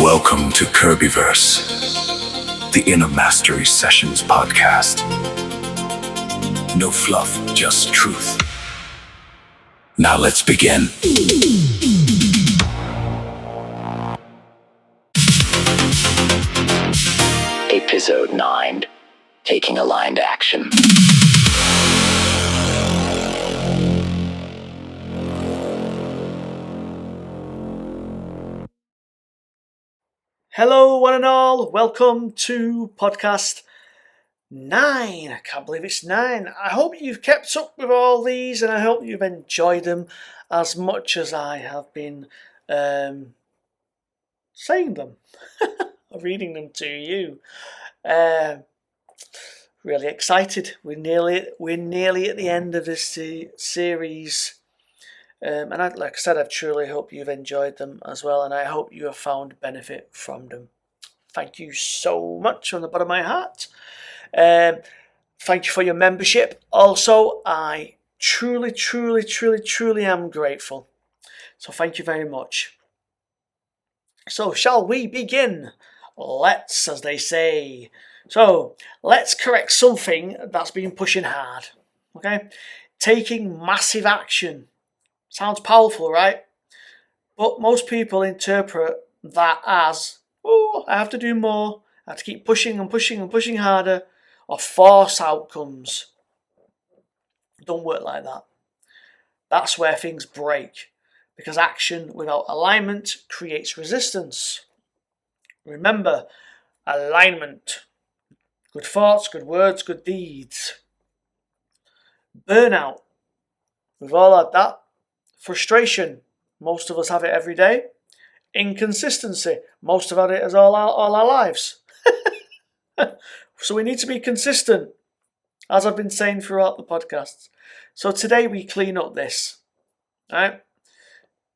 Welcome to Kerbieverse, the Inner Mastery Sessions podcast. No fluff, just truth. Now let's begin. Episode 9, Taking Aligned Action. Hello, one and all. Welcome to podcast 9. I can't believe it's 9. I hope you've kept up with all these and I hope you've enjoyed them as much as I have been saying them, reading them to you. Really excited. We're nearly at the end of this series. And like I said, I truly hope you've enjoyed them as well, and I hope you have found benefit from them. Thank you so much from the bottom of my heart. Thank you for your membership. Also, I truly am grateful. So thank you very much. So shall we begin? Let's, as they say. So let's correct something that's been pushing hard. Okay? Taking massive action. Sounds powerful, right? But most people interpret that as, I have to do more, I have to keep pushing and pushing harder, or force outcomes. It don't work like that. That's where things break, because action without alignment creates resistance. Remember, alignment. Good thoughts, good words, good deeds. Burnout. We've all had that. Frustration, most of us have it every day. Inconsistency, most have had it as all our lives. So we need to be consistent, as I've been saying throughout the podcasts. So today we clean up this, right?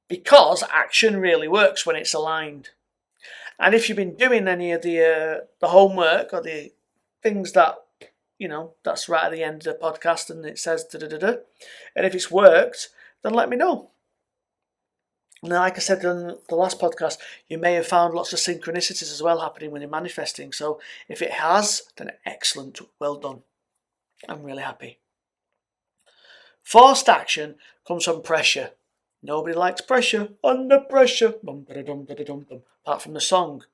Because action really works when it's aligned. And if you've been doing any of the homework or the things that, that's right at the end of the podcast and it says da-da-da-da, and if it's worked, then let me know. And like I said in the last podcast, you may have found lots of synchronicities as well happening when you're manifesting. So if it has, then excellent, well done. I'm really happy. Forced action comes from pressure. Nobody likes pressure. Under pressure. Apart from the song.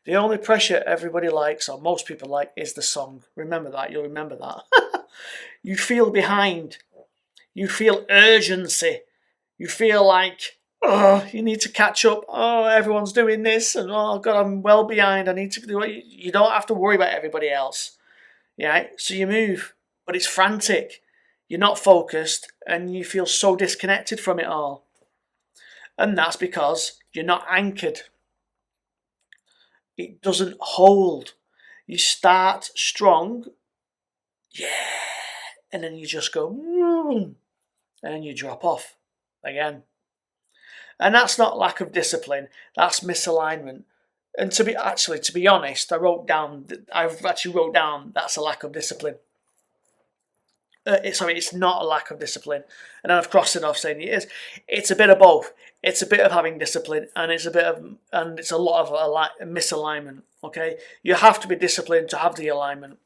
The only pressure everybody likes, or most people like, is the song. Remember that. You'll remember that. You feel behind. You feel urgency. You feel like, you need to catch up. Oh, everyone's doing this. And oh, God, I'm well behind. I need to do it. You don't have to worry about everybody else. Yeah, so you move. But it's frantic. You're not focused. And you feel so disconnected from it all. And that's because you're not anchored. It doesn't hold. You start strong. Yeah. And then you just go, and you drop off again. And that's not lack of discipline, that's misalignment. And to be honest, I wrote down that's a lack of discipline. It's not a lack of discipline. And then I've crossed it off saying it is. It's a bit of both. It's a bit of having discipline and it's a lot of misalignment. Okay? You have to be disciplined to have the alignment.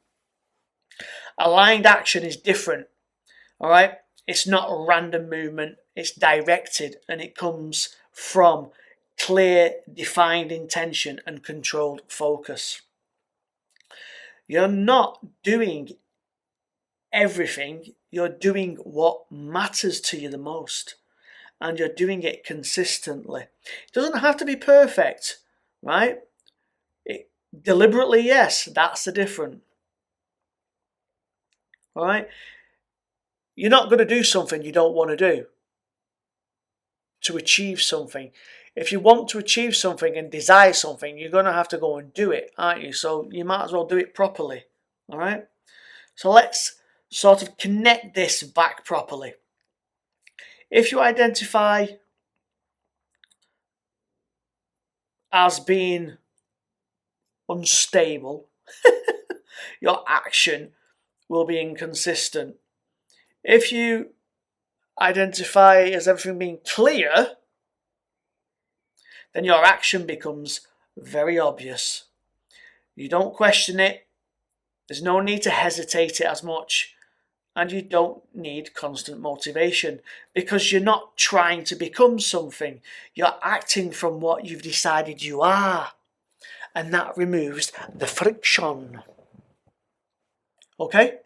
Aligned action is different. All right? It's not a random movement, it's directed and it comes from clear, defined intention and controlled focus. You're not doing everything, you're doing what matters to you the most. And you're doing it consistently. It doesn't have to be perfect, right? Deliberately, yes, that's the difference. All right? You're not going to do something you don't want to do to achieve something. If you want to achieve something and desire something, you're going to have to go and do it, aren't you? So you might as well do it properly. All right? So let's sort of connect this back properly. If you identify as being unstable, your action will be inconsistent. If you identify as everything being clear, then your action becomes very obvious. You don't question it. There's no need to hesitate it as much. And you don't need constant motivation because you're not trying to become something. You're acting from what you've decided you are. And that removes the friction. Okay?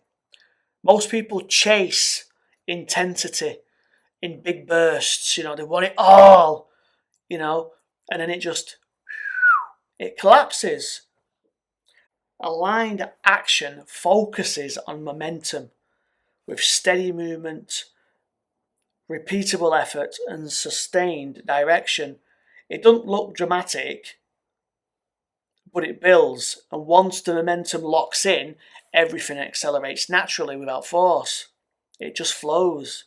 Most people chase intensity in big bursts. They want it all, and then it collapses. Aligned action focuses on momentum with steady movement, repeatable effort, and sustained direction. It doesn't look dramatic, but it builds. And once the momentum locks in, everything accelerates naturally without force. It just flows.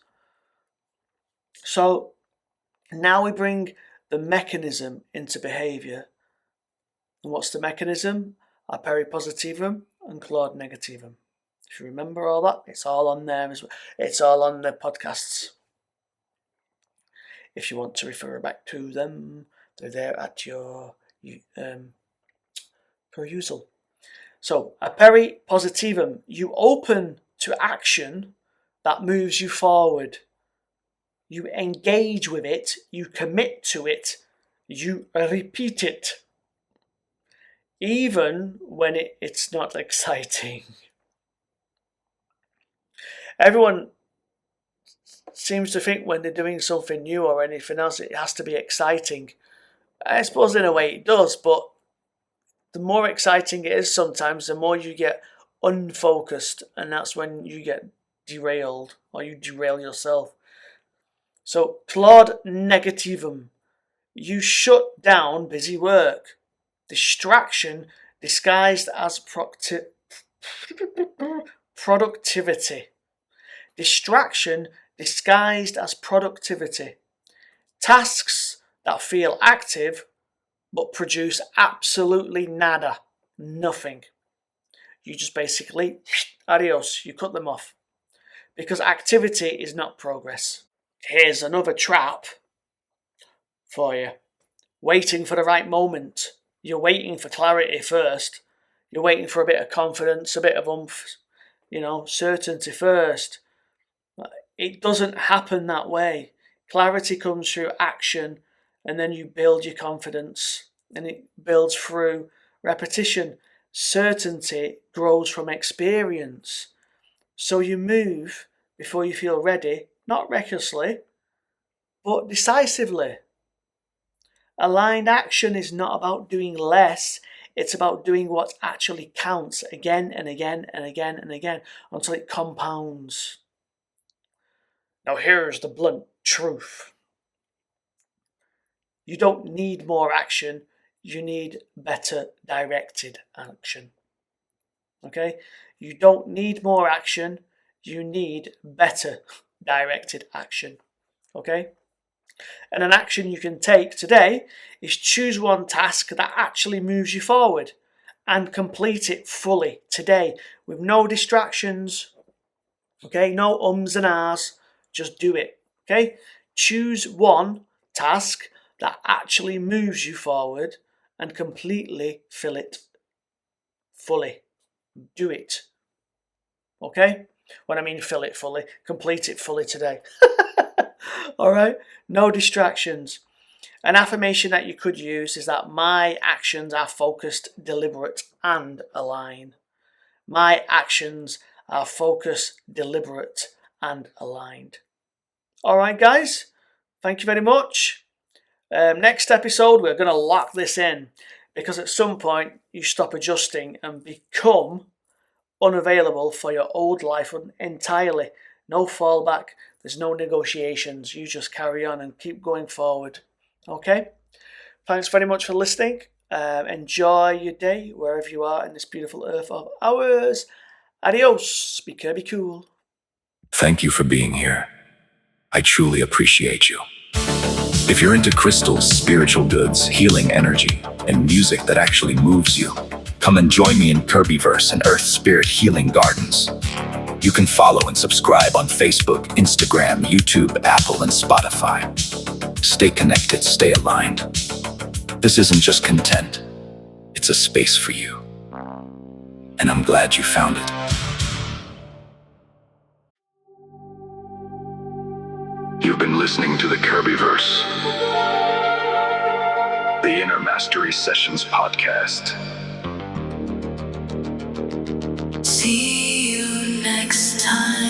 So now we bring the mechanism into behavior. And what's the mechanism? Aperi positivum and Claude negativum. If you remember all that, it's all on there as well. It's all on the podcasts. If you want to refer back to them, they're there at your perusal. So, aperi positivum, you open to action that moves you forward. You engage with it, you commit to it, you repeat it. Even when it's not exciting. Everyone seems to think when they're doing something new or anything else, it has to be exciting. I suppose in a way it does, but the more exciting it is sometimes, the more you get unfocused, and that's when you get derailed or you derail yourself. So, Claude negativum, you shut down busy work. Distraction disguised as productivity. Distraction disguised as productivity. Tasks that feel active but produce absolutely nada, nothing. You just basically, adios, you cut them off. Because activity is not progress. Here's another trap for you. Waiting for the right moment. You're waiting for clarity first. You're waiting for a bit of confidence, a bit of oomph, certainty first. It doesn't happen that way. Clarity comes through action, and then you build your confidence, and it builds through repetition. Certainty grows from experience. So you move before you feel ready, not recklessly, but decisively. Aligned action is not about doing less, it's about doing what actually counts again and again and again and again until it compounds. Now here's the blunt truth. You don't need more action, you need better directed action. Okay? You don't need more action, you need better directed action. Okay? And an action you can take today is choose one task that actually moves you forward and complete it fully today with no distractions. Okay, no ums and ahs, just do it. Okay, choose one task that actually moves you forward and completely fill it fully. Do it. Okay, when I mean fill it fully, complete it fully today. All right, no distractions. An affirmation that you could use is that my actions are focused, deliberate, and aligned. My actions are focused, deliberate, and aligned. All right, guys, thank you very much. Next episode, we're going to lock this in because at some point you stop adjusting and become unavailable for your old life entirely. No fallback. There's no negotiations. You just carry on and keep going forward. Okay? Thanks very much for listening. Enjoy your day wherever you are in this beautiful earth of ours. Adios. Be Kirby cool. Thank you for being here. I truly appreciate you. If you're into crystals, spiritual goods, healing energy, and music that actually moves you, come and join me in Kerbieverse and Earth Spirit Healing Gardens. You can follow and subscribe on Facebook, Instagram, YouTube, Apple, and Spotify. Stay connected, stay aligned. This isn't just content, It's a space for you. And I'm glad you found it. You've been listening to the Kerbieverse, the Inner Mastery Sessions podcast. See you next time.